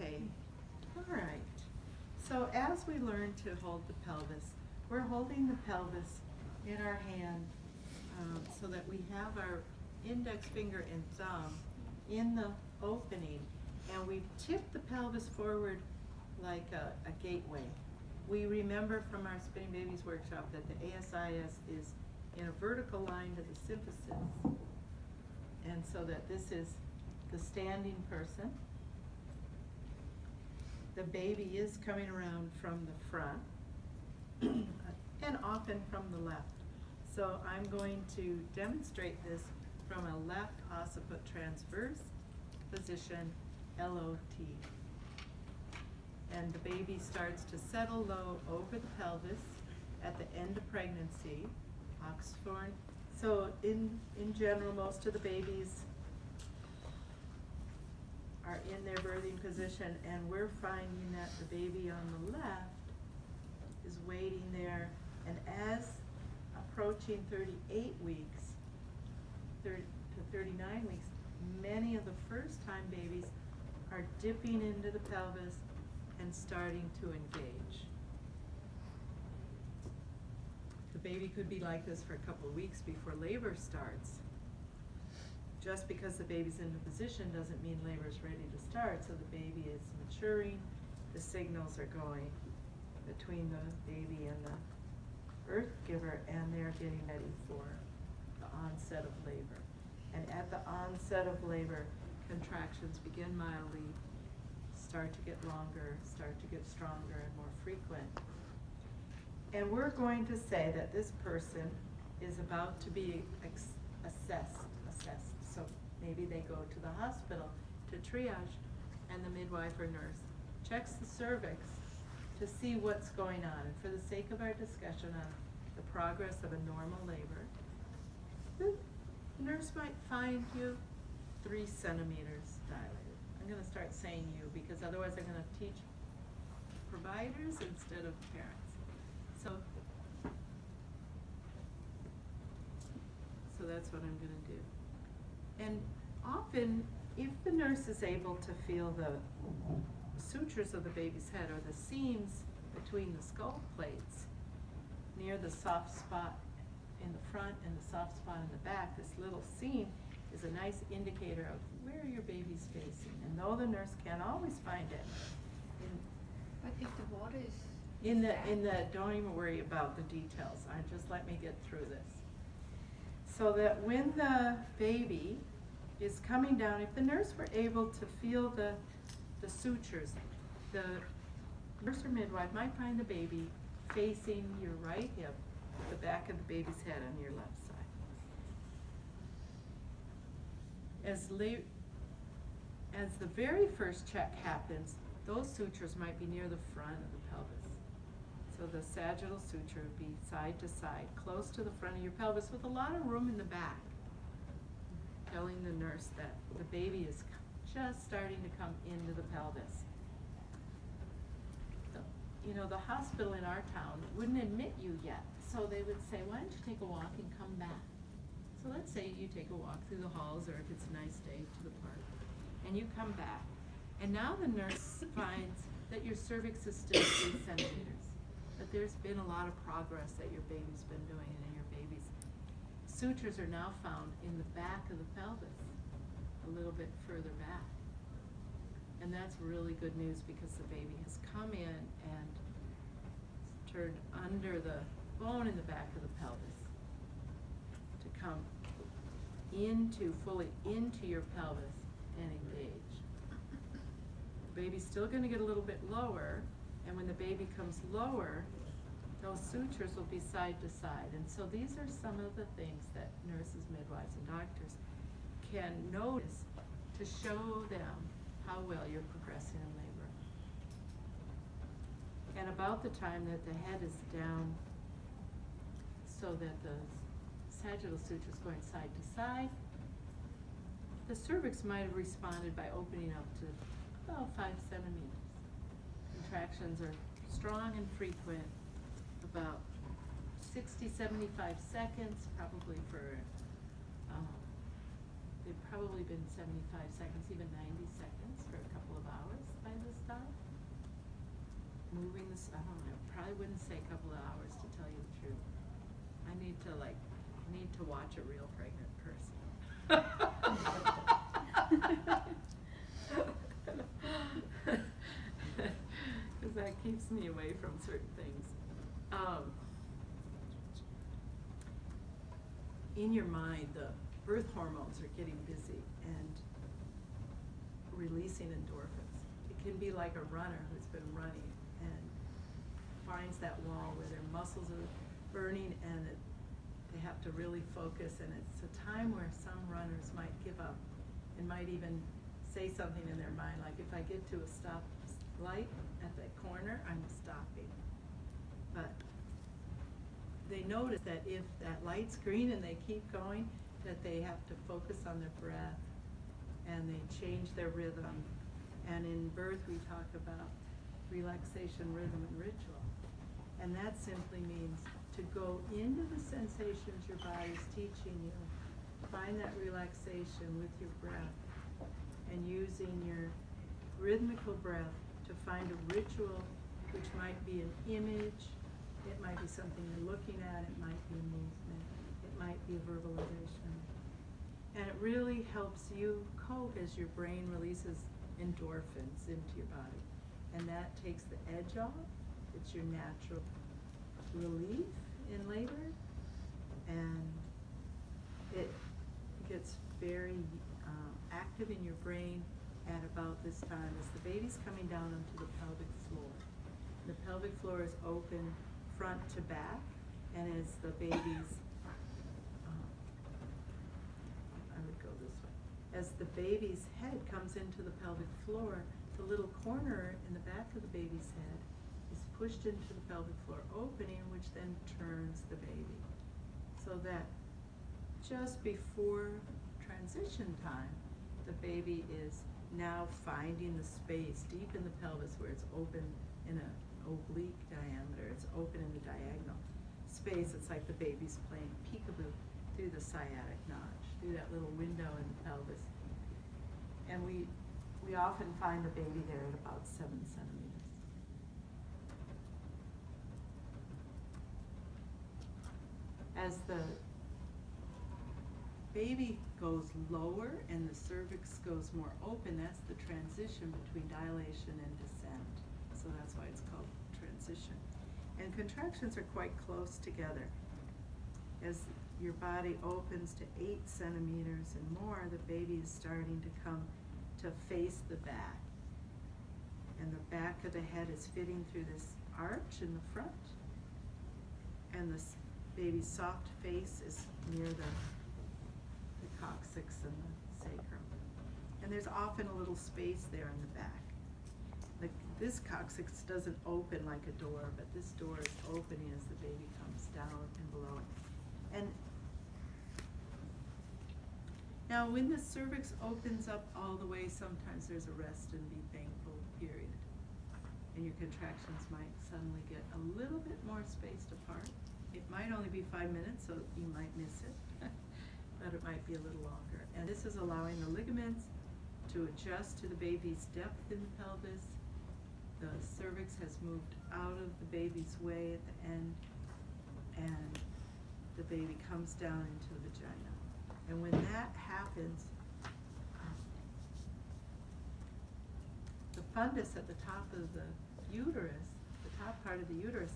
Okay, all right. So as we learn to hold the pelvis, we're holding the pelvis in our hand so that we have our index finger and thumb in the opening, and we tip the pelvis forward like a gateway. We remember from our Spinning Babies workshop that the ASIS is in a vertical line to the symphysis, and so that this is the standing person. The baby is coming around from the front and often from the left. So I'm going to demonstrate this from a left occiput transverse position, LOT. And the baby starts to settle low over the pelvis at the end of pregnancy, Oxford. So in general, most of the babies are in their birthing position, and we're finding that the baby on the left is waiting there, and as approaching 38 weeks, 30 to 39 weeks, many of the first-time babies are dipping into the pelvis and starting to engage. The baby could be like this for a couple of weeks before labor starts. Just because the baby's in the position doesn't mean labor is ready to start. So the baby is maturing, the signals are going between the baby and the birth giver, and they're getting ready for the onset of labor. And at the onset of labor, contractions begin mildly, start to get longer, start to get stronger and more frequent. And we're going to say that this person is about to be assessed. So maybe they go to the hospital to triage, and the midwife or nurse checks the cervix to see what's going on. And for the sake of our discussion on the progress of a normal labor, the nurse might find you 3 centimeters dilated. I'm going to start saying you because otherwise I'm going to teach providers instead of parents. So that's what I'm going to do. And often, if the nurse is able to feel the sutures of the baby's head or the seams between the skull plates near the soft spot in the front and the soft spot in the back, this little seam is a nice indicator of where your baby's facing. And though the nurse can't always find it, but if the water is don't even worry about the details. Just let me get through this. So that when the baby is coming down, if the nurse were able to feel the sutures, the nurse or midwife might find the baby facing your right hip, the back of the baby's head on your left side. As the very first check happens, those sutures might be near the front of the pelvis. So the sagittal suture would be side to side, close to the front of your pelvis with a lot of room in the back, telling the nurse that the baby is just starting to come into the pelvis. The hospital in our town wouldn't admit you yet, so they would say, why don't you take a walk and come back? So let's say you take a walk through the halls, or if it's a nice day, to the park, and you come back, and now the nurse finds that your cervix is still 3 centimeters, but there's been a lot of progress that your baby's been doing, and your baby's sutures are now found in the back of the pelvis, a little bit further back. And that's really good news because the baby has come in and turned under the bone in the back of the pelvis to come fully into your pelvis and engage. The baby's still going to get a little bit lower, and when the baby comes lower, those sutures will be side to side. And so these are some of the things that nurses, midwives, and doctors can notice to show them how well you're progressing in labor. And about the time that the head is down so that the sagittal suture is going side to side, the cervix might have responded by opening up to about 5 centimeters. Contractions are strong and frequent, about 60, 75 seconds, probably for they've probably been 75 seconds, even 90 seconds for a couple of hours by this time. Moving this, I don't know, I probably wouldn't say a couple of hours to tell you the truth. I need to watch a real pregnant person. Because that keeps me away from certain things. In your mind, the birth hormones are getting busy and releasing endorphins. It can be like a runner who's been running and finds that wall where their muscles are burning and they have to really focus, and it's a time where some runners might give up and might even say something in their mind like, if I get to a stop light at that corner, I'm stopping. But they notice that if that light's green and they keep going, that they have to focus on their breath and they change their rhythm. And in birth we talk about relaxation, rhythm, and ritual. And that simply means to go into the sensations your body's teaching you, find that relaxation with your breath, and using your rhythmical breath to find a ritual, which might be an image, it might be something you're looking at, it might be a movement, it might be a verbalization. And it really helps you cope as your brain releases endorphins into your body. And that takes the edge off. It's your natural relief in labor. And it gets very active in your brain at about this time as the baby's coming down onto the pelvic floor. The pelvic floor is open front to back, and as the baby's, I would go this way, as the baby's head comes into the pelvic floor, the little corner in the back of the baby's head is pushed into the pelvic floor opening, which then turns the baby. So that just before transition time, the baby is now finding the space deep in the pelvis where it's open in an oblique diameter, it's open in the diagonal space. It's like the baby's playing peekaboo through the sciatic notch, through that little window in the pelvis. And we often find the baby there at about 7 centimeters. As the baby goes lower and the cervix goes more open, that's the transition between dilation and descent. So that's why it's called transition. And contractions are quite close together. As your body opens to 8 centimeters and more, the baby is starting to come to face the back. And the back of the head is fitting through this arch in the front. And the baby's soft face is near the coccyx and the sacrum. And there's often a little space there in the back. This coccyx doesn't open like a door, but this door is opening as the baby comes down and below it. And now when the cervix opens up all the way, sometimes there's a rest and be thankful period. And your contractions might suddenly get a little bit more spaced apart. It might only be 5 minutes, so you might miss it, but it might be a little longer. And this is allowing the ligaments to adjust to the baby's depth in the pelvis. The cervix has moved out of the baby's way at the end, and the baby comes down into the vagina. And when that happens, the fundus at the top of the uterus, the top part of the uterus,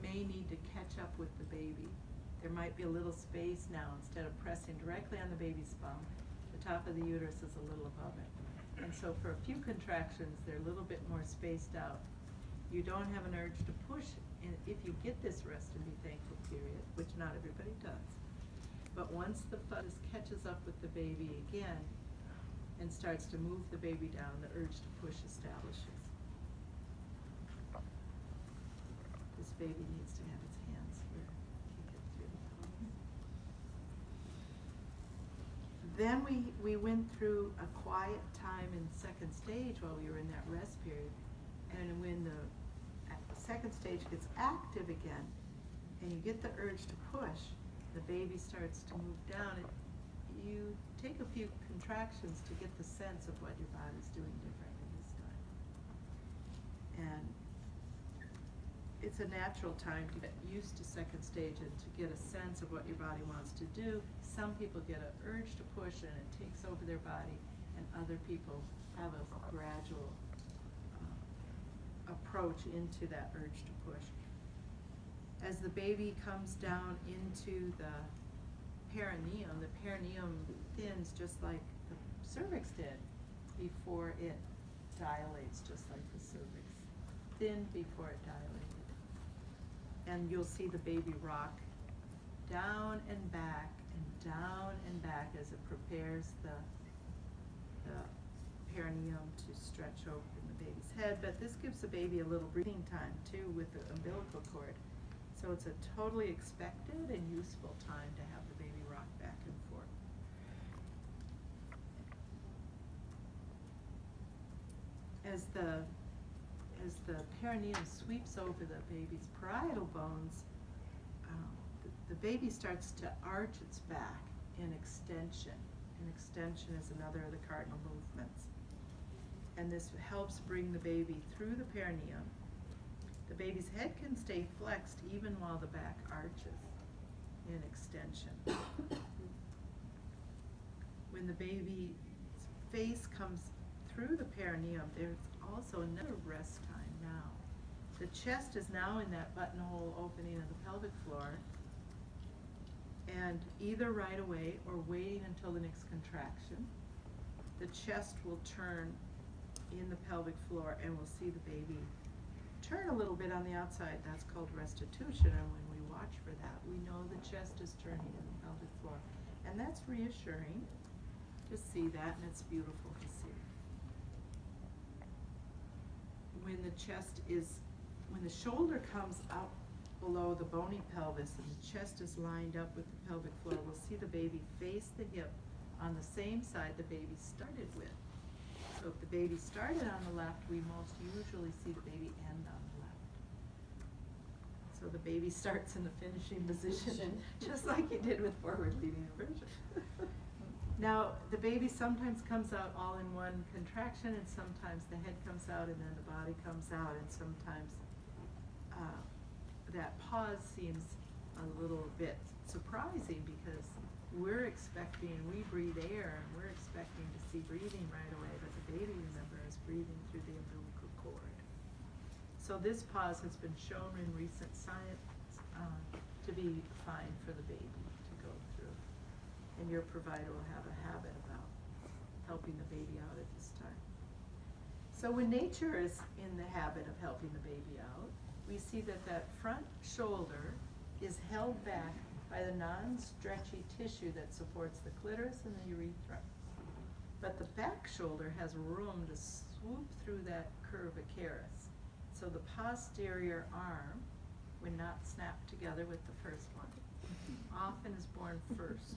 may need to catch up with the baby. There might be a little space now. Instead of pressing directly on the baby's bum, the top of the uterus is a little above it. And so for a few contractions, they're a little bit more spaced out. You don't have an urge to push, and if you get this rest and be thankful period, which not everybody does. But once the fundus catches up with the baby again and starts to move the baby down, the urge to push establishes. This baby needs to have its hands here. Kick it through the pelvis. Then we went through a quiet time in second stage while we were in that rest period. And when the second stage gets active again, and you get the urge to push, the baby starts to move down, you take a few contractions to get the sense of what your body's doing differently this time. And it's a natural time to get used to second stage and to get a sense of what your body wants to do. Some people get an urge to push and it takes over their body, and other people have a gradual approach into that urge to push. As the baby comes down into the perineum thins just like the cervix did before it dilates, just like the cervix thinned before it dilated. And you'll see the baby rock down and back and down and back as it prepares the perineum to stretch open the baby's head. But this gives the baby a little breathing time too with the umbilical cord. So it's a totally expected and useful time to have the baby rock back and forth. As the perineum sweeps over the baby's parietal bones, the baby starts to arch its back in extension. And extension is another of the cardinal movements. And this helps bring the baby through the perineum. The baby's head can stay flexed even while the back arches in extension. When the baby's face comes through the perineum, there's also another rest time now. The chest is now in that buttonhole opening of the pelvic floor, and either right away or waiting until the next contraction, the chest will turn in the pelvic floor and we'll see the baby turn a little bit on the outside. That's called restitution, and when we watch for that, we know the chest is turning in the pelvic floor. And that's reassuring to see that, and it's beautiful to see. When the shoulder comes out below the bony pelvis and the chest is lined up with the pelvic floor, we'll see the baby face the hip on the same side the baby started with. So if the baby started on the left, we most usually see the baby end on the left. So the baby starts in the finishing position, just like you did with forward leading inversion. Now, the baby sometimes comes out all in one contraction, and sometimes the head comes out and then the body comes out, and sometimes that pause seems a little bit surprising because we're expecting, we breathe air, and we're expecting to see breathing right away, but the baby, remember, is breathing through the umbilical cord. So this pause has been shown in recent science to be fine for the baby to go through. And your provider will have a habit about helping the baby out at this time. So when nature is in the habit of helping the baby out, we see that that front shoulder is held back by the non-stretchy tissue that supports the clitoris and the urethra. But the back shoulder has room to swoop through that curvicaris. So the posterior arm, when not snapped together with the first one, often is born first.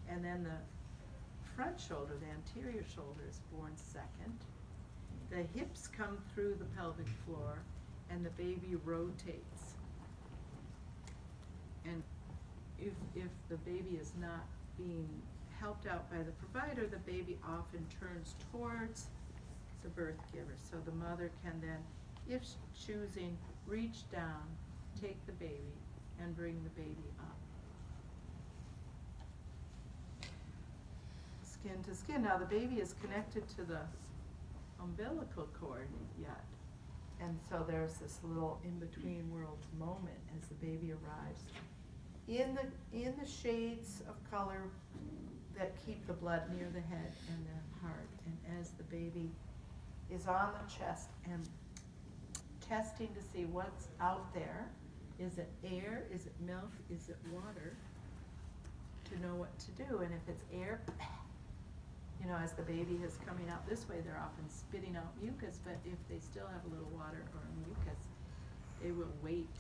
And then the front shoulder, the anterior shoulder, is born second. The hips come through the pelvic floor and the baby rotates. And if the baby is not being helped out by the provider, the baby often turns towards the birth giver. So the mother can then, if choosing, reach down, take the baby, and bring the baby up. Skin to skin. Now the baby is connected to the umbilical cord yet. And so there's this little in-between worlds moment as the baby arrives. In the shades of color that keep the blood near the head and the heart, and as the baby is on the chest and testing to see what's out there, is it air, is it milk, is it water, to know what to do. And if it's air, you know, as the baby is coming out this way, they're often spitting out mucus, but if they still have a little water or mucus, they will wait.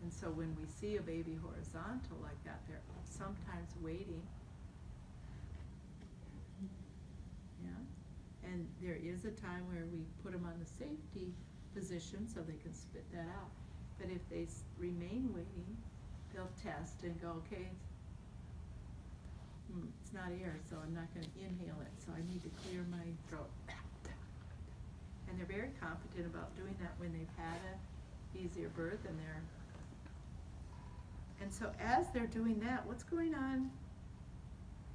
And so when we see a baby horizontal like that, they're sometimes waiting. Yeah. And there is a time where we put them on the safety position so they can spit that out. But if they remain waiting, they'll test and go, okay, it's not air, so I'm not going to inhale it, so I need to clear my throat. And they're very competent about doing that when they've had an easier birth, and so as they're doing that, what's going on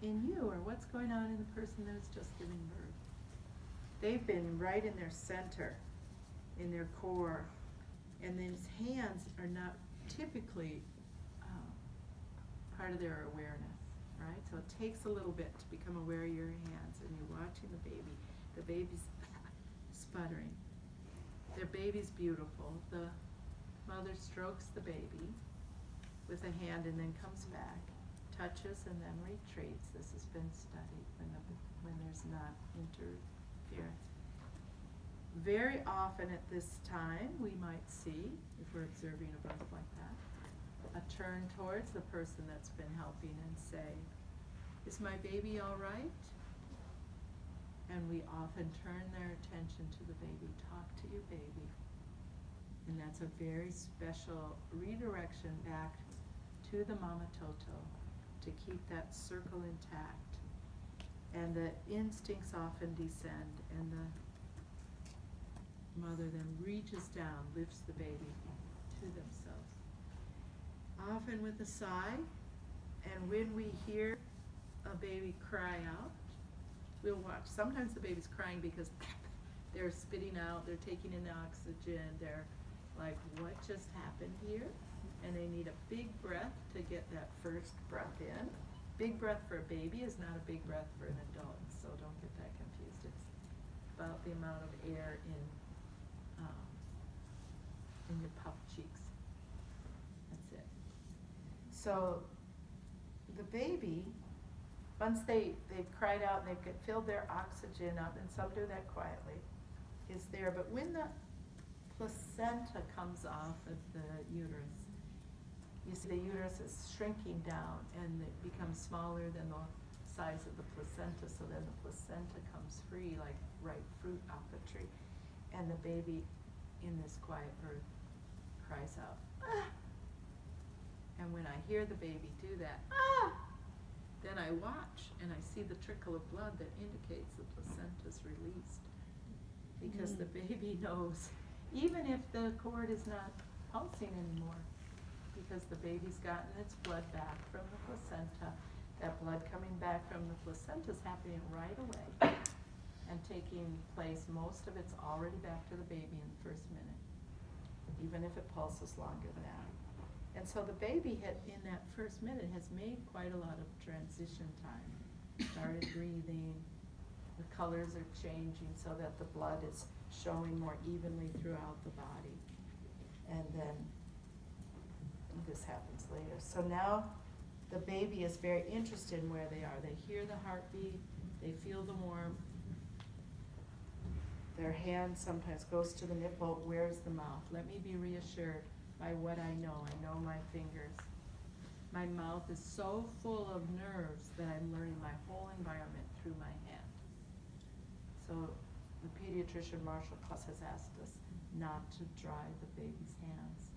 in you, or what's going on in the person that's just giving birth? They've been right in their center, in their core, and these hands are not typically part of their awareness, right? So it takes a little bit to become aware of your hands, and you're watching the baby. The baby's sputtering. Their baby's beautiful. The mother strokes the baby with a hand and then comes back, touches, and then retreats. This has been studied when there's not interference. Very often at this time, we might see, if we're observing a birth like that, a turn towards the person that's been helping and say, "Is my baby all right?" And we often turn their attention to the baby. Talk to your baby. And that's a very special redirection back to the Mama Toto to keep that circle intact. And the instincts often descend, and the mother then reaches down, lifts the baby to themselves. Often with a sigh, and when we hear a baby cry out, we'll watch. Sometimes the baby's crying because they're spitting out, they're taking in the oxygen, they're like, what just happened here? And they need a big breath to get that first breath in. Big breath for a baby is not a big breath for an adult, so don't get that confused. It's about the amount of air in your puffed cheeks. That's it. So the baby, once they've cried out and they've filled their oxygen up, and some do that quietly, is there. But when the placenta comes off of the uterus, you see the uterus is shrinking down and it becomes smaller than the size of the placenta, so then the placenta comes free like ripe fruit off a tree. And the baby in this quiet birth cries out, "Ah!" And when I hear the baby do that, "Ah!" then I watch and I see the trickle of blood that indicates the placenta's released. Because the baby knows, even if the cord is not pulsing anymore, because the baby's gotten its blood back from the placenta, that blood coming back from the placenta is happening right away and taking place, most of it's already back to the baby in the first minute, even if it pulses longer than that. And so the baby in that first minute has made quite a lot of transition time. Started breathing, the colors are changing so that the blood is showing more evenly throughout the body. And then this happens later. So now the baby is very interested in where they are. They hear the heartbeat, they feel the warmth. Their hand sometimes goes to the nipple. Where's the mouth? Let me be reassured by what I know. I know my fingers. My mouth is so full of nerves that I'm learning my whole environment through my hand. So the pediatrician Marshall Cuss has asked us not to dry the baby's hands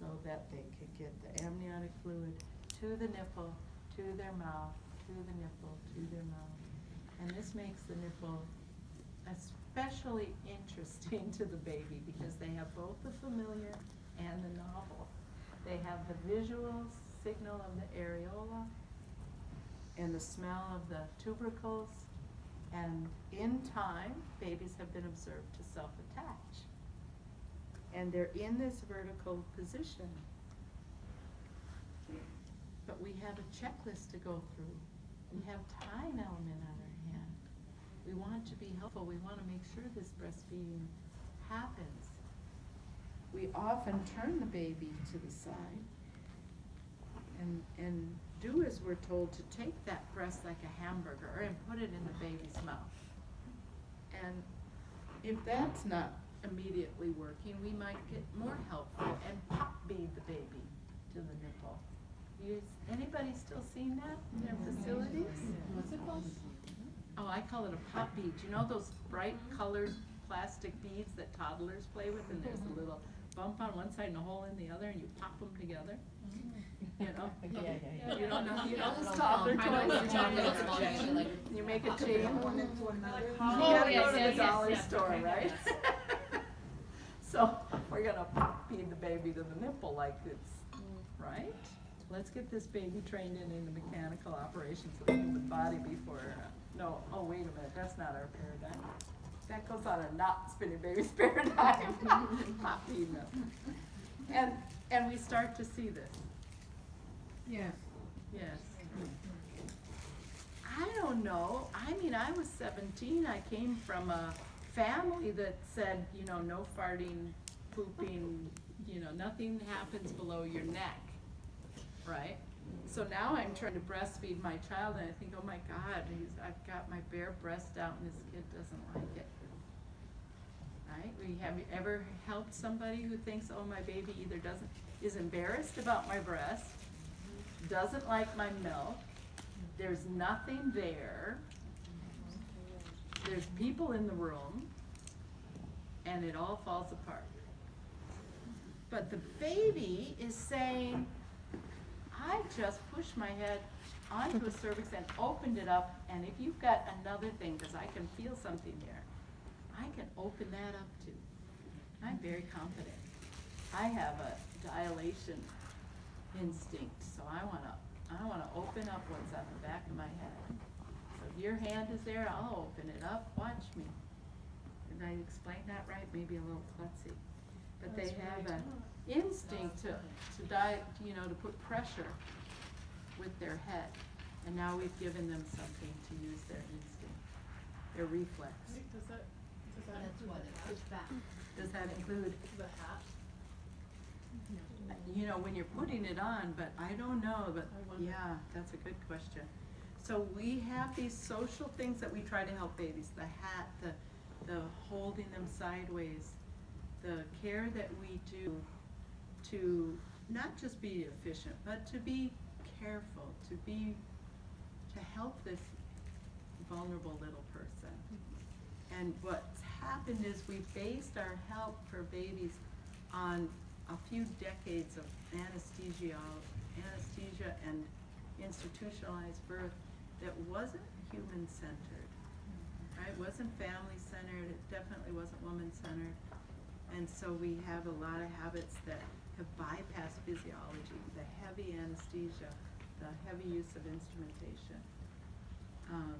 so that they could get the amniotic fluid to the nipple, to their mouth, to the nipple, to their mouth. And this makes the nipple especially interesting to the baby because they have both the familiar and the novel. They have the visual signal of the areola and the smell of the tubercles, and in time, babies have been observed to self-attach. And they're in this vertical position. But we have a checklist to go through. We have time element on our hand. We want to be helpful. We want to make sure this breastfeeding happens. We often turn the baby to the side and do as we're told, to take that breast like a hamburger and put it in the baby's mouth. And if that's not immediately working, we might get more helpful and pop bead the baby to the nipple. Anybody still seen that in their facilities? What's it called? Oh, I call it a pop bead. You know those bright colored plastic beads that toddlers play with, and there's a little bump on one side and a hole in the other, and you pop them together? you know? Yeah. You don't know, you don't Just stop their I know what you're talking about, toys. small, usually like. You make a chain. One into another. You Oh, gotta yes, go to yes, the yes, dollar yes, store, okay, right? yes. So, we're gonna feed the baby to the nipple like it's, right? Let's get this baby trained in the mechanical operations of the human body before, no, oh, wait a minute, that's not our paradigm. That goes on a not spinning baby's paradigm, not feeding them. And we start to see this. Yes. Yes. I don't know. I mean, I was 17. I came from a family that said, you know, no farting, pooping, you know, nothing happens below your neck, right? So now I'm trying to breastfeed my child and I think, oh my God, I've got my bare breast out and this kid doesn't like it. Right? Have you ever helped somebody who thinks, oh, my baby either is embarrassed about my breast, doesn't like my milk, there's nothing there, there's people in the room, and it all falls apart. But the baby is saying, I just pushed my head onto a cervix and opened it up, and if you've got another thing, because I can feel something there, I can open that up too. I'm very confident. I have a dilation instinct, so I wanna open up what's on the back of my head. So if your hand is there, I'll open it up, watch me. Did I explain that right? Maybe a little klutzy. But they have an instinct to put pressure with their head. And now we've given them something to use their instinct, their reflex. Does that That's include what the it's hat? back. Does that include, The hat? you know, when you're putting it on, but I don't know, but I wonder. yeah, that's a good question. So we have these social things that we try to help babies, the hat, the holding them sideways, the care that we do to not just be efficient, but to be careful, to help this vulnerable little person. And what's happened is we based our help for babies on a few decades of anesthesia and institutionalized birth that wasn't human-centered, right? It wasn't family-centered, it definitely wasn't woman-centered. And so we have a lot of habits that have bypassed physiology, the heavy anesthesia, the heavy use of instrumentation.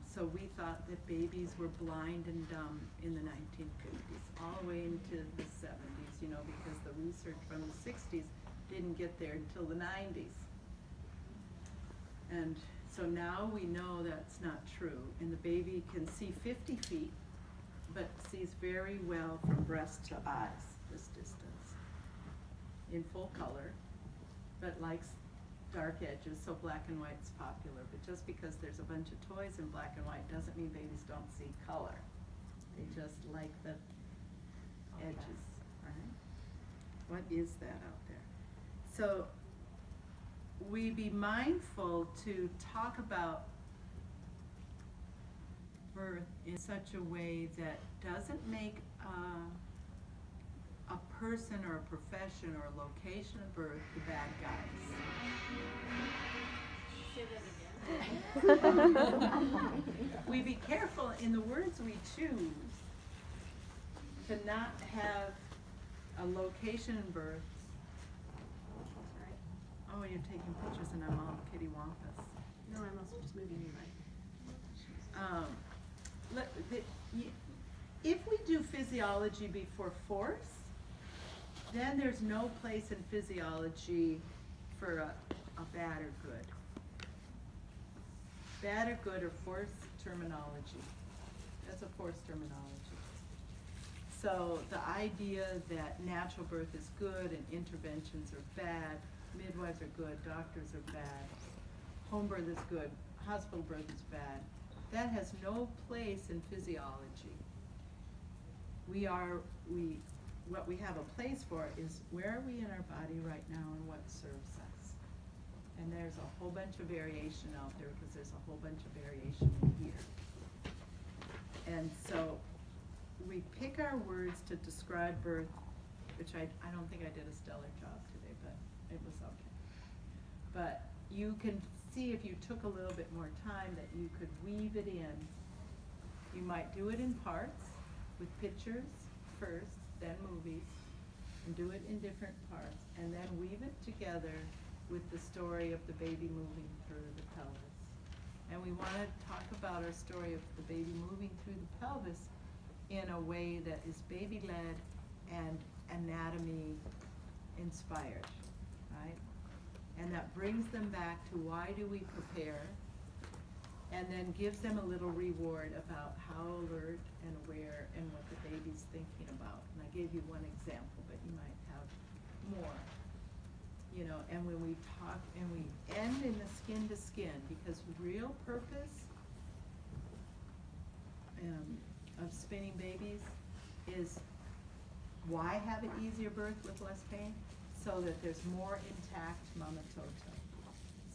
So we thought that babies were blind and dumb in the 1950s, all the way into the 70s, you know, because the research from the 60s didn't get there until the 90s. And so now we know that's not true, and the baby can see 50 feet, but sees very well from breast to eyes, this distance, in full color, but likes dark edges, so black and white's popular. But just because there's a bunch of toys in black and white doesn't mean babies don't see color. They just like the edges, right? What is that out there? So we be mindful to talk about birth in such a way that doesn't make a person or a profession or a location of birth the bad guys. Say that again. We be careful in the words we choose to not have a location in birth. Oh, you're taking pictures and I'm all kitty wampus. No, I'm also just moving you right. If we do physiology before force, then there's no place in physiology for a bad or good. Bad or good or force terminology. That's a force terminology. So the idea that natural birth is good and interventions are bad, midwives are good, doctors are bad, home birth is good, hospital birth is bad, that has no place in physiology. What we have a place for is where are we in our body right now and what serves us. And there's a whole bunch of variation out there because there's a whole bunch of variation in here. And so we pick our words to describe birth, which I don't think I did a stellar job today, but it was okay. But you can see if you took a little bit more time that you could weave it in. You might do it in parts with pictures first, then movies, and do it in different parts, and then weave it together with the story of the baby moving through the pelvis. And we want to talk about our story of the baby moving through the pelvis in a way that is baby-led and anatomy inspired, right? And that brings them back to why do we prepare, and then gives them a little reward about how alert and aware and what the baby's thinking about. And I gave you one example, but you might have more. You know, and when we talk, and we end in the skin to skin, because real purpose of spinning babies is why have an easier birth with less pain? So that there's more intact mama toto.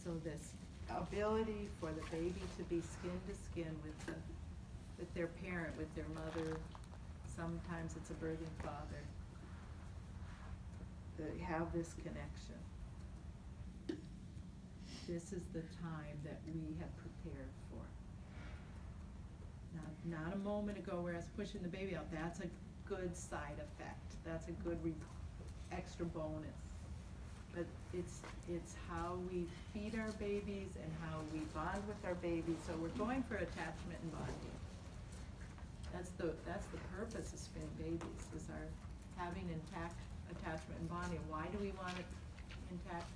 So this ability for the baby to be skin to skin with their parent, with their mother, sometimes it's a birthing father, they have this connection. This is the time that we have prepared for. Not a moment ago where I was pushing the baby out. That's a good side effect. That's a good extra bonus. But it's how we feed our babies and how we bond with our babies. So we're going for attachment and bonding. That's the purpose of spinning babies, is our having intact attachment and bonding. Why do we want intact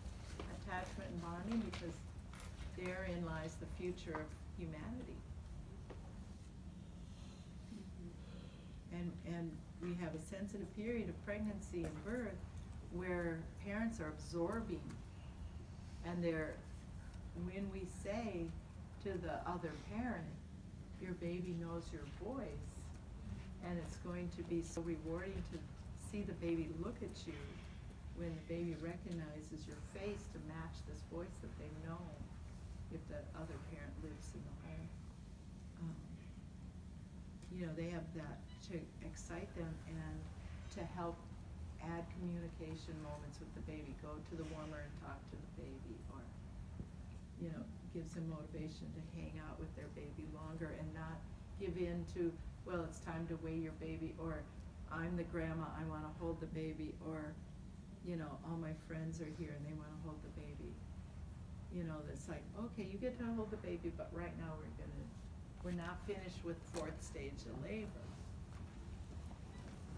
attachment and bonding? Because therein lies the future of humanity. And we have a sensitive period of pregnancy and birth where parents are absorbing, and when we say to the other parent, your baby knows your voice, and it's going to be so rewarding to see the baby look at you when the baby recognizes your face to match this voice that they know if the other parent lives in the home. You know, they have that to excite them and to help add communication moments with the baby. Go to the warmer and talk to the baby, or, you know, gives them motivation to hang out with their baby longer and not give in to, well, it's time to weigh your baby, or I'm the grandma, I want to hold the baby, or, you know, all my friends are here and they want to hold the baby. You know, it's like, okay, you get to hold the baby, but right now we're not finished with 4th stage of labor.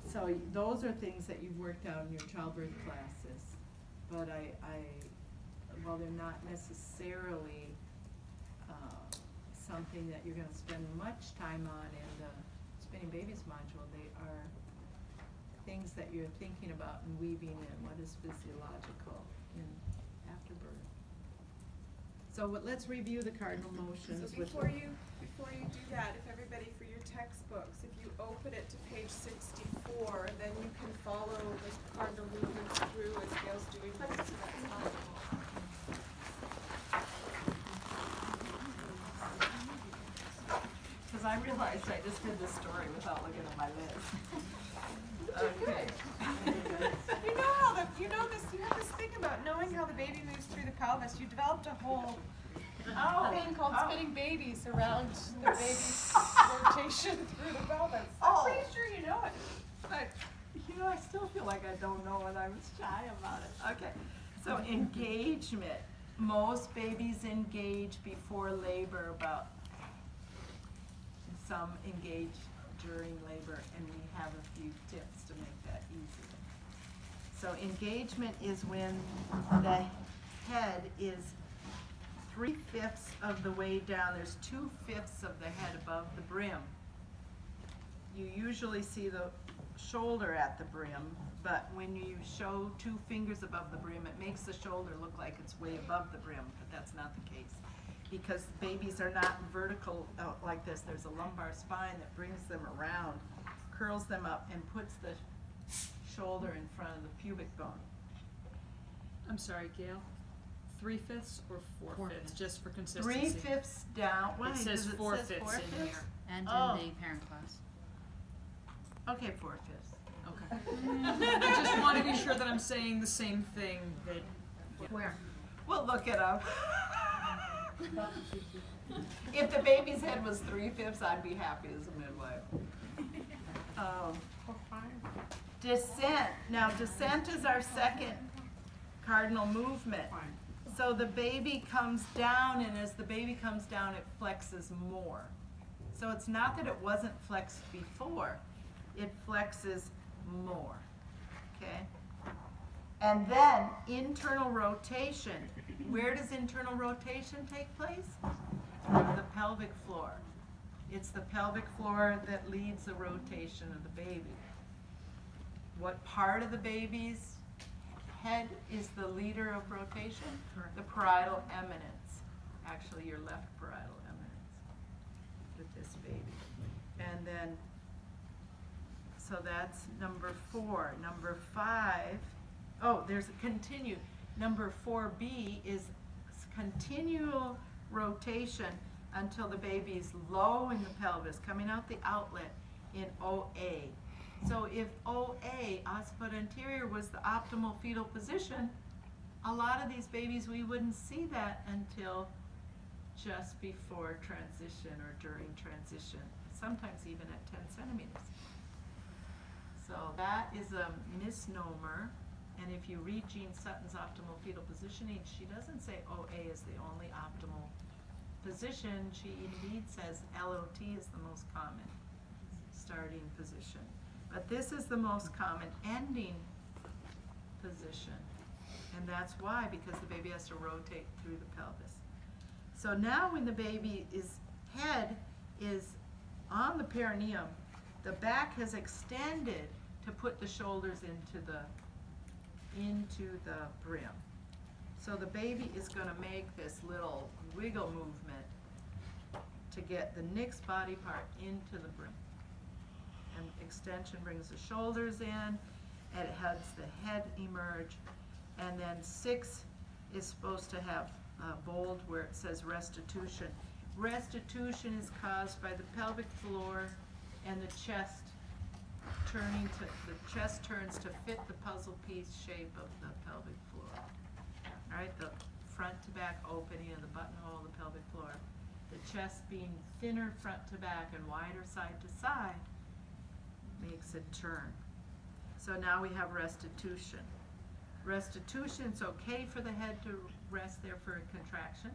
So those are things that you've worked out in your childbirth classes, but while they're not necessarily something that you're going to spend much time on in the Spinning Babies module, they are things that you're thinking about and weaving in what is physiological in afterbirth. So let's review the cardinal motions. So before you do that, if everybody, for your textbooks, if you open it to page 64, then you can follow the cardinal movements through as Gail's doing them. So that's helpful. Because I realized I just did this story without looking at my list. Okay. You have this thing about knowing how the baby moves through the pelvis. You developed a whole thing called spinning babies around the baby's rotation through the pelvis. I'm pretty sure you know it. But You know, I still feel like I don't know and I was shy about it. Okay. So engagement. Most babies engage before labor, about some engage during labor, and we have a few tips to make that easier. So engagement is when the head is 3/5 of the way down. There's 2/5 of the head above the brim. You usually see the shoulder at the brim, but when you show 2 fingers above the brim, it makes the shoulder look like it's way above the brim, but that's not the case. Because babies are not vertical like this. There's a lumbar spine that brings them around, curls them up, and puts the shoulder in front of the pubic bone. I'm sorry, Gail. 3/5 or 4/5, just for consistency. 3/5 down. Why? It says 4/5 in 4/5? here. And Oh. in the parent class. Okay, 4/5. Okay. I just want to be sure that I'm saying the same thing that. Where? We'll look it up. If the baby's head was 3/5, I'd be happy as a midwife. Descent. Now, descent is our second cardinal movement. So the baby comes down, and as the baby comes down, it flexes more. So it's not that it wasn't flexed before, it flexes more, okay? And then internal rotation. Where does internal rotation take place? The pelvic floor. It's the pelvic floor that leads the rotation of the baby. What part of the baby's head is the leader of rotation? The parietal eminence. Actually, your left parietal eminence with this baby. And then, so that's number 4. Number 5, oh, there's a continue. Number 4B is continual rotation until the baby's low in the pelvis, coming out the outlet in OA. So if OA, occiput anterior, was the optimal fetal position, a lot of these babies, we wouldn't see that until just before transition or during transition, sometimes even at 10 centimeters. So that is a misnomer. And if you read Jean Sutton's optimal fetal positioning, she doesn't say OA is the only optimal position. She indeed says LOT is the most common starting position. But this is the most common ending position. And that's why, because the baby has to rotate through the pelvis. So now when the baby's head is on the perineum, the back has extended to put the shoulders into the brim. So the baby is going to make this little wiggle movement to get the next body part into the brim. And extension brings the shoulders in, and it has the head emerge. And then 6 is supposed to have bold where it says restitution. Restitution is caused by the pelvic floor and the chest turning to, the chest turns to fit the puzzle piece shape of the pelvic floor. All right, the front to back opening of the buttonhole of the pelvic floor. The chest being thinner front to back and wider side to side makes it turn. So now we have restitution. Restitution, it's okay for the head to rest there for a contraction,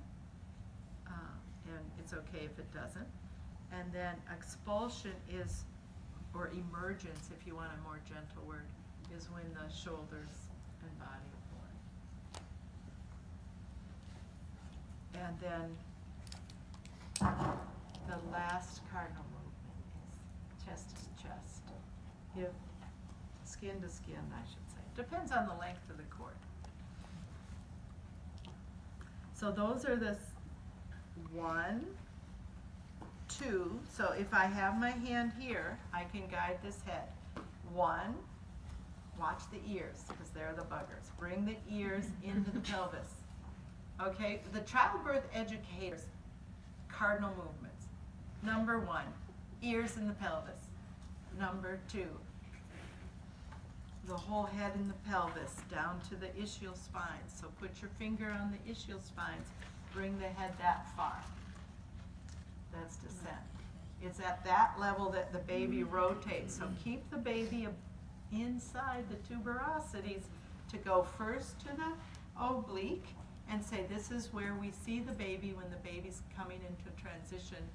and it's okay if it doesn't. And then expulsion is, or emergence, if you want a more gentle word, is when the shoulders and body are born. And then the last cardinal movement is chest to chest. Hip, skin to skin, I should say. Depends on the length of the cord. So those are the 1, 2. So if I have my hand here, I can guide this head. 1, watch the ears, because they're the buggers. Bring the ears into the pelvis. Okay, the childbirth educators, cardinal movements. Number 1, ears in the pelvis. Number 2, the whole head in the pelvis down to the ischial spines. So put your finger on the ischial spines. Bring the head that far. That's descent. It's at that level that the baby rotates. So keep the baby inside the tuberosities to go first to the oblique and say this is where we see the baby when the baby's coming into transition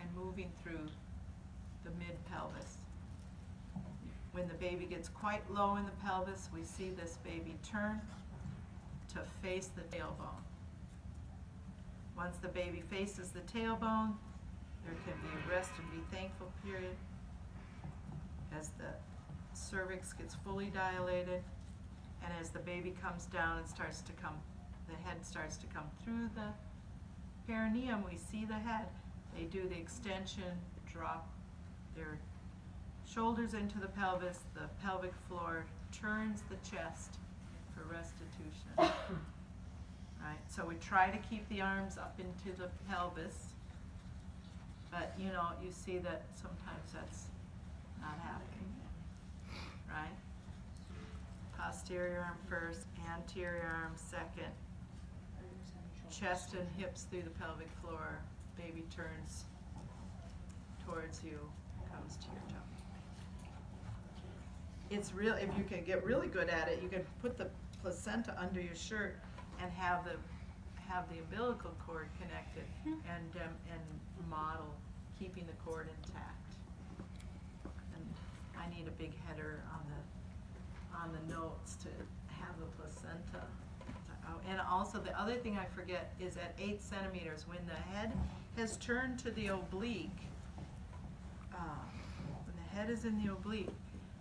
and moving through the mid-pelvis. When the baby gets quite low in the pelvis, we see this baby turn to face the tailbone. Once the baby faces the tailbone, there can be a rest and be thankful period as the cervix gets fully dilated, and as the baby comes down and starts to come, the head starts to come through the perineum, we see the head. They do the extension, drop their shoulders into the pelvis, the pelvic floor turns the chest for restitution. Right? So we try to keep the arms up into the pelvis, but you know, you see that sometimes that's not happening. Right? Posterior arm first, anterior arm second, chest and hips through the pelvic floor, baby turns towards you, comes to your tummy. It's real, if you can get really good at it, you can put the placenta under your shirt and have the umbilical cord connected and model keeping the cord intact. And I need a big header on the notes to have the placenta. Oh, and also the other thing I forget is at 8 centimeters, when the head has turned to the oblique, when the head is in the oblique,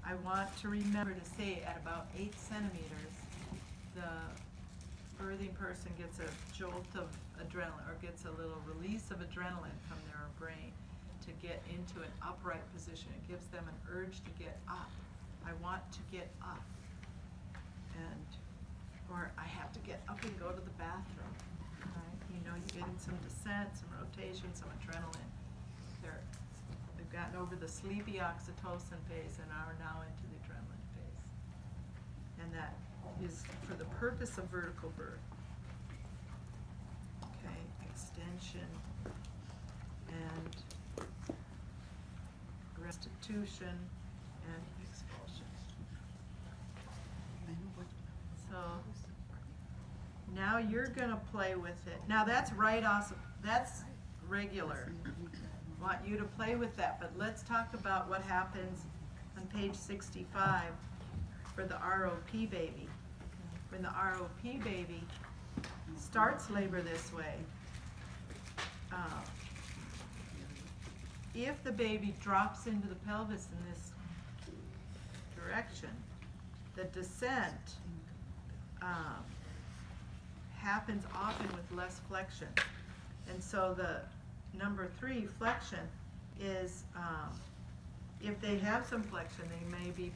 I want to remember to say at about 8 centimeters, the birthing person gets a jolt of adrenaline, or gets a little release of adrenaline from their brain to get into an upright position. It gives them an urge to get up. I want to get up. Or I have to get up and go to the bathroom. Right? You know, you're getting some descent, some rotation, some adrenaline. They've gotten over the sleepy oxytocin phase and are now into the adrenaline phase. And that is for the purpose of vertical birth. Okay, extension and restitution and expulsion. So now you're gonna play with it. Now that's that's regular. Want you to play with that, but let's talk about what happens on page 65 for the ROP baby. When the ROP baby starts labor this way, if the baby drops into the pelvis in this direction, the descent happens often with less flexion. And so the number 3, flexion, is if they have some flexion, they may be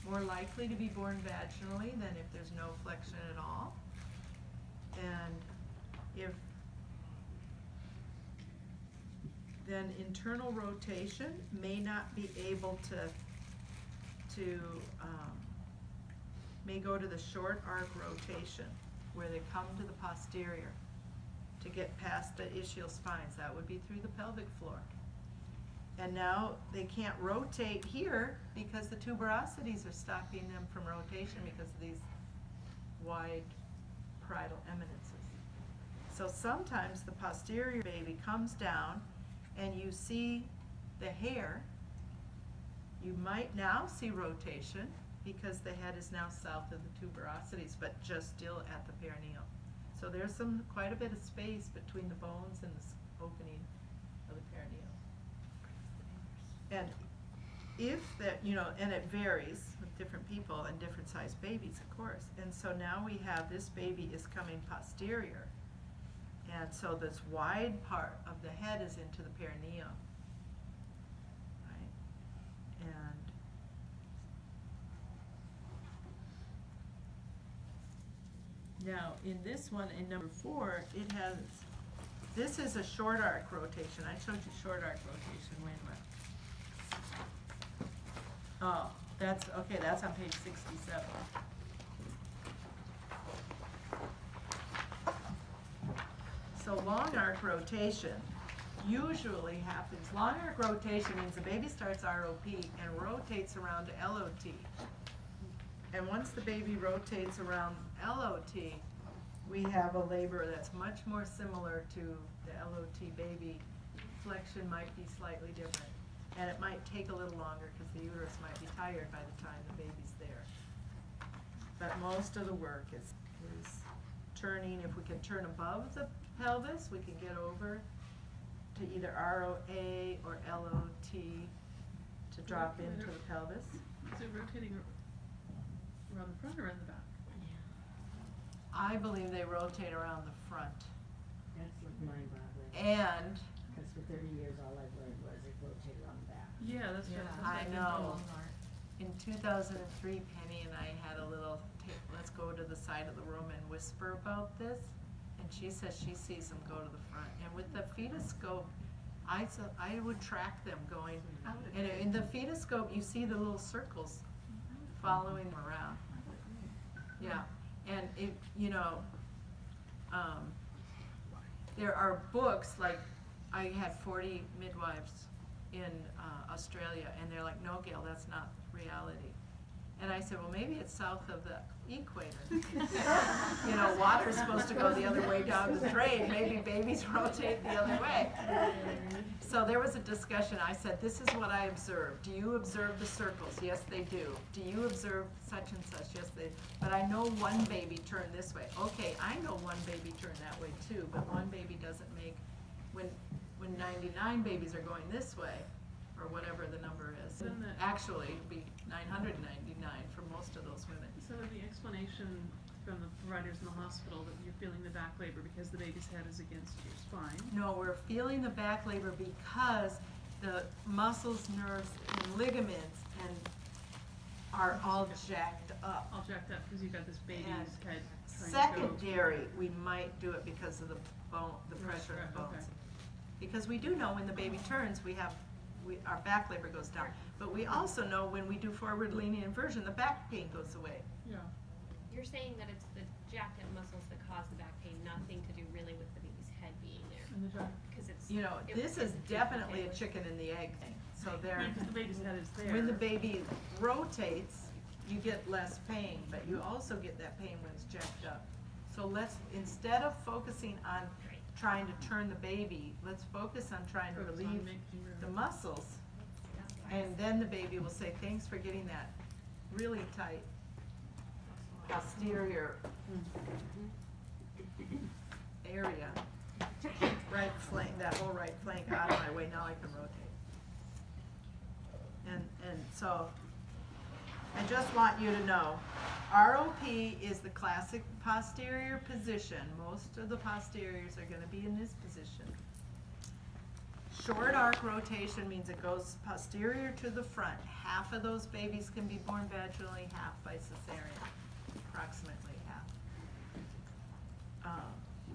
more likely to be born vaginally than if there's no flexion at all. And if then internal rotation may not be able to may go to the short arc rotation, where they come to the posterior to get past the ischial spines. That would be through the pelvic floor. And now they can't rotate here because the tuberosities are stopping them from rotation because of these wide parietal eminences. So sometimes the posterior baby comes down and you see the hair. You might now see rotation because the head is now south of the tuberosities, but just still at the perineum. So there's quite a bit of space between the bones and the opening of the perineum. And if that, and it varies with different people and different sized babies, of course. And so now we have this baby is coming posterior. And so this wide part of the head is into the perineum. Right? And now in this one, in number 4, this is a short arc rotation. I showed you short arc rotation. Wait a minute. Oh, that's on page 67. So long arc rotation usually happens. Long arc rotation means the baby starts ROP and rotates around to LOT. And once the baby rotates around LOT, we have a labor that's much more similar to the LOT baby. Flexion might be slightly different. And it might take a little longer because the uterus might be tired by the time the baby's there. But most of the work is turning. If we can turn above the pelvis, we can get over to either ROA or LOT to drop into the pelvis. Is it rotating around the front or around the back? I believe they rotate around the front. That's like mind-boggling. And Because for 30 years, all I've learned was it rotated on the back. Yeah, that's Yeah, what I know. In 2003, Penny and I had a little, let's go to the side of the room and whisper about this. And she says she sees them go to the front. And with the fetoscope, I would track them going. And in the fetoscope, you see the little circles following them around. Yeah. And there are books, like, I had 40 midwives in Australia, and they're like, no, Gail, that's not reality. And I said, well, maybe it's south of the equator. You know, water's supposed to go the other way down the drain, maybe babies rotate the other way. So there was a discussion. I said, this is what I observed. Do you observe the circles? Yes, they do. Do you observe such and such? Yes, they do. But I know one baby turned this way. Okay, I know one baby turned that way too, but one baby doesn't make, when 99 babies are going this way, or whatever the number is, Then the- actually it'd be 999 for most of those women. So the explanation from the providers in the hospital that you're feeling the back labor because the baby's head is against your spine. No, we're feeling the back labor because the muscles, nerves, and ligaments are all jacked up. All jacked up because you've got this baby's And head trying to go. Secondary, we might do it because of the bone, the pressure of the Okay. bones. Because we do know when the baby turns, our back labor goes down. But we also know when we do forward leaning inversion, the back pain goes away. Yeah. You're saying that it's the jacked up muscles that cause the back pain, nothing to do really with the baby's head being there, And the jaw. because it's. You know, this is definitely a chicken and the egg thing. So there, Because the baby's head is there. when the baby rotates, you get less pain, but you also get that pain when it's jacked up. So let's, instead of focusing on trying to turn the baby, let's focus on trying to Focus on relieve making the her- muscles. And then the baby will say, thanks for getting that really tight posterior area, right flank, that whole right flank out of my way, now I can rotate. And so, I just want you to know, ROP is the classic posterior position. Most of the posteriors are gonna be in this position. Short arc rotation means it goes posterior to the front. Half of those babies can be born vaginally, half by cesarean, approximately half.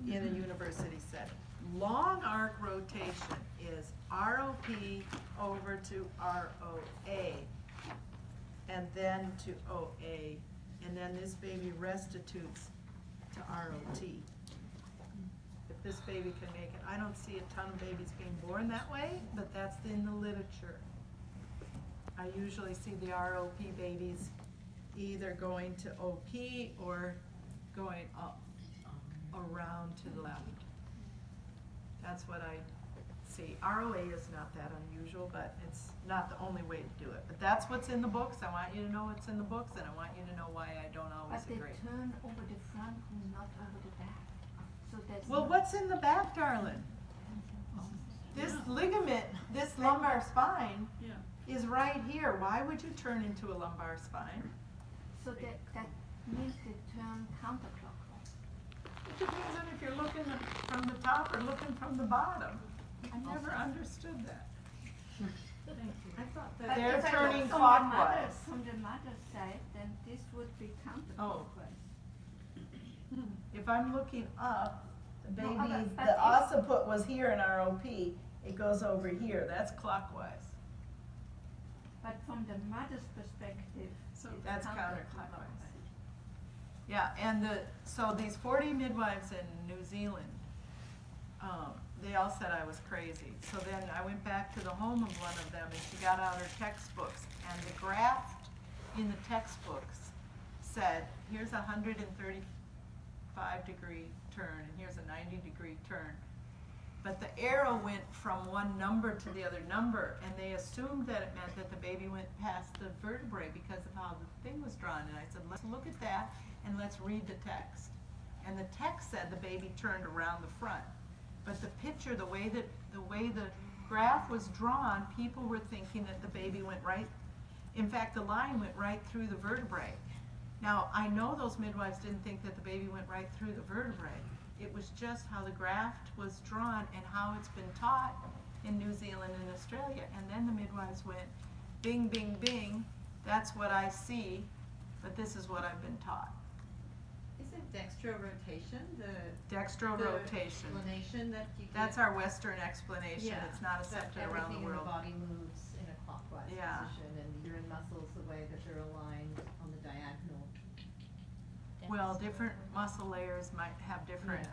In a university setting. Long arc rotation is ROP over to ROA, and then to OA, and then this baby restitutes to ROT. If this baby can make it. I don't see a ton of babies being born that way, but that's in the literature. I usually see the ROP babies either going to OP or going up around to the left. That's what I see. ROA is not that unusual, but it's not the only way to do it. But that's what's in the books. I want you to know what's in the books, and I want you to know why I don't always But they agree. turn over the front and not over the back. So that's. Well, not- what's in the back, darling? This Yeah. ligament, this lumbar spine Yeah. is right here. Why would you turn into a lumbar spine? So that means they turn counterclockwise. It depends on if you're looking from the top or looking from the bottom. I never Also- understood that. Thank you. I thought But that they're if I look turning from clockwise. From the mother's side, then this would be counterclockwise. If I'm looking up, the No, baby, but the if- occiput was here in ROP, it goes over here. That's clockwise. But from the mother's perspective, So it's that's counterclockwise. Yeah, and so these 40 midwives in New Zealand, they all said I was crazy. So then I went back to the home of one of them, and she got out her textbooks, and the graph in the textbooks said, here's a 135-degree turn, and here's a 90-degree turn. But the arrow went from one number to the other number, and they assumed that it meant that the baby went past the vertebrae because of how the thing was drawn. And I said, let's look at that and let's read the text. And the text said the baby turned around the front. But the picture, the way the graph was drawn, people were thinking that the baby went right. In fact, the line went right through the vertebrae. Now, I know those midwives didn't think that the baby went right through the vertebrae. It was just how the graft was drawn and how it's been taught in New Zealand and Australia. And then the midwives went, bing, bing, bing, that's what I see, but this is what I've been taught. Isn't dextrorotation the Dextrorotation. explanation that you get? That's our Western explanation. Yeah, It's not that accepted around the world. Everything in the body moves in a clockwise Yeah. position, and the uterine muscles, the way that they're aligned on the diagonal. Well, different muscle layers might have different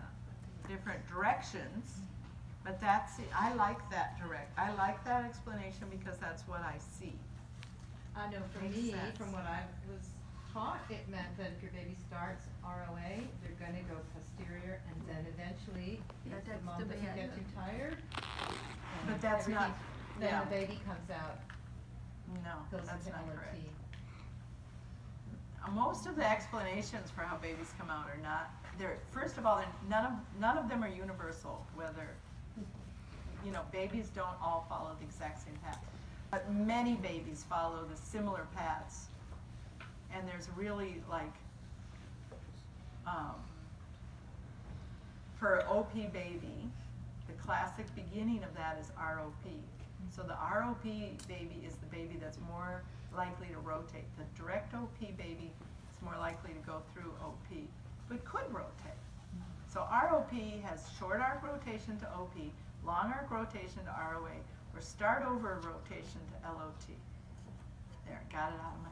different directions. But I like that explanation because that's what I see. I know for Makes me, sense. from what I was taught, it meant that if your baby starts ROA, they're gonna go posterior, and then eventually, Yeah, if the that's mom the doesn't way I get learned. too tired, and But that's not- everything- then yeah. the baby comes out, No, goes that's into not LOT. correct. Most of the explanations for how babies come out are not, first of all, none of them are universal, whether, babies don't all follow the exact same path. But many babies follow the similar paths. And there's really for OP baby, the classic beginning of that is ROP. So the ROP baby is the baby that's more likely to rotate. The direct OP baby is more likely to go through OP, but could rotate. So ROP has short arc rotation to OP, long arc rotation to ROA, or start over rotation to LOT. There, got it out of